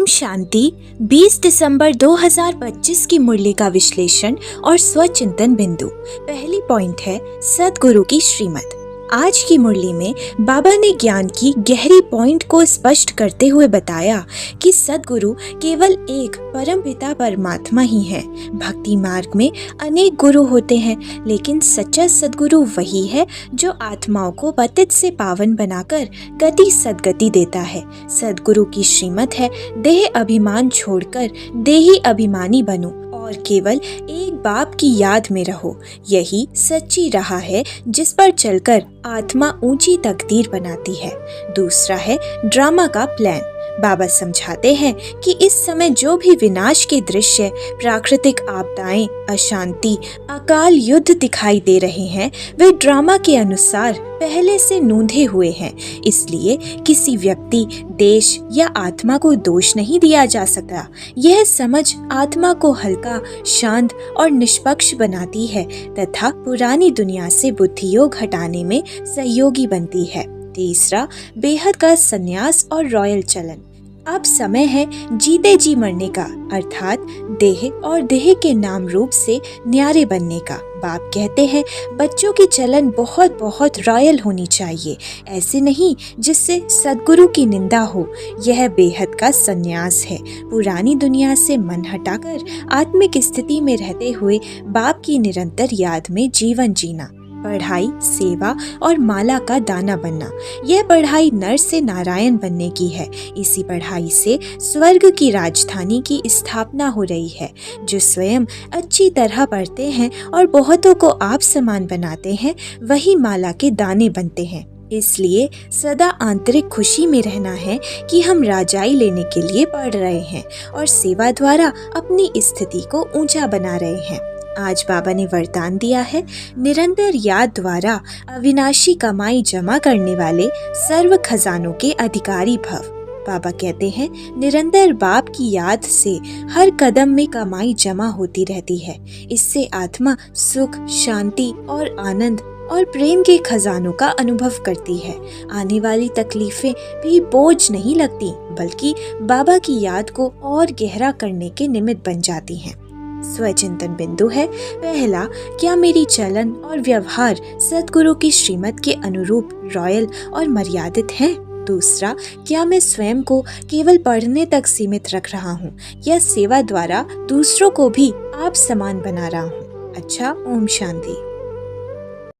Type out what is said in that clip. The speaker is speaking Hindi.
ओम शांति। 20 दिसंबर 2025 की मुरली का विश्लेषण और स्वचिंतन बिंदु। पहली पॉइंट है सद्गुरु की श्रीमत। आज की मुरली में बाबा ने ज्ञान की गहरी पॉइंट को स्पष्ट करते हुए बताया कि सद्गुरु केवल एक परमपिता परमात्मा ही है। भक्ति मार्ग में अनेक गुरु होते हैं, लेकिन सच्चा सद्गुरु वही है जो आत्माओं को पतित से पावन बनाकर गति सद्गति देता है। सद्गुरु की श्रीमत है, देह अभिमान छोड़कर देही अभिमानी बनो और केवल एक बाप की याद में रहो। यही सच्ची राह है जिस पर चलकर आत्मा ऊंची तकदीर बनाती है। दूसरा है ड्रामा का प्लान। बाबा समझाते हैं कि इस समय जो भी विनाश के दृश्य, प्राकृतिक आपदाएं, अशांति, अकाल युद्ध दिखाई दे रहे हैं, वे ड्रामा के अनुसार पहले से नूंधे हुए हैं। इसलिए किसी व्यक्ति, देश या आत्मा को दोष नहीं दिया जा सकता। यह समझ आत्मा को हल्का, शांत और निष्पक्ष बनाती है तथा पुरानी दुनिया से बुद्धियोग हटाने में सहयोगी बनती है। तीसरा, बेहद का संन्यास और रॉयल चलन। अब समय है जीते जी मरने का, अर्थात देह और देह के नाम रूप से न्यारे बनने का। बाप कहते हैं बच्चों की चलन बहुत बहुत रॉयल होनी चाहिए, ऐसे नहीं जिससे सद्गुरु की निंदा हो। यह बेहद का संन्यास है। पुरानी दुनिया से मन हटाकर आत्मिक स्थिति में रहते हुए बाप की निरंतर याद में जीवन जीना। पढ़ाई, सेवा और माला का दाना बनना। यह पढ़ाई नर से नारायण बनने की है। इसी पढ़ाई से स्वर्ग की राजधानी की स्थापना हो रही है। जो स्वयं अच्छी तरह पढ़ते हैं और बहुतों को आप समान बनाते हैं, वही माला के दाने बनते हैं। इसलिए सदा आंतरिक खुशी में रहना है कि हम राजाई लेने के लिए पढ़ रहे हैं और सेवा द्वारा अपनी स्थिति को ऊंचा बना रहे हैं। आज बाबा ने वरदान दिया है, निरंतर याद द्वारा अविनाशी कमाई जमा करने वाले सर्व खजानों के अधिकारी भव। बाबा कहते हैं निरंतर बाप की याद से हर कदम में कमाई जमा होती रहती है। इससे आत्मा सुख, शांति और आनंद और प्रेम के खजानों का अनुभव करती है। आने वाली तकलीफें भी बोझ नहीं लगती, बल्कि बाबा की याद को और गहरा करने के निमित्त बन जाती हैं। स्वचिंतन बिंदु है। पहला, क्या मेरी चलन और व्यवहार सद्गुरु की श्रीमत के अनुरूप रॉयल और मर्यादित है? दूसरा, क्या मैं स्वयं को केवल पढ़ने तक सीमित रख रहा हूँ या सेवा द्वारा दूसरों को भी आप समान बना रहा हूँ? अच्छा, ओम शांति।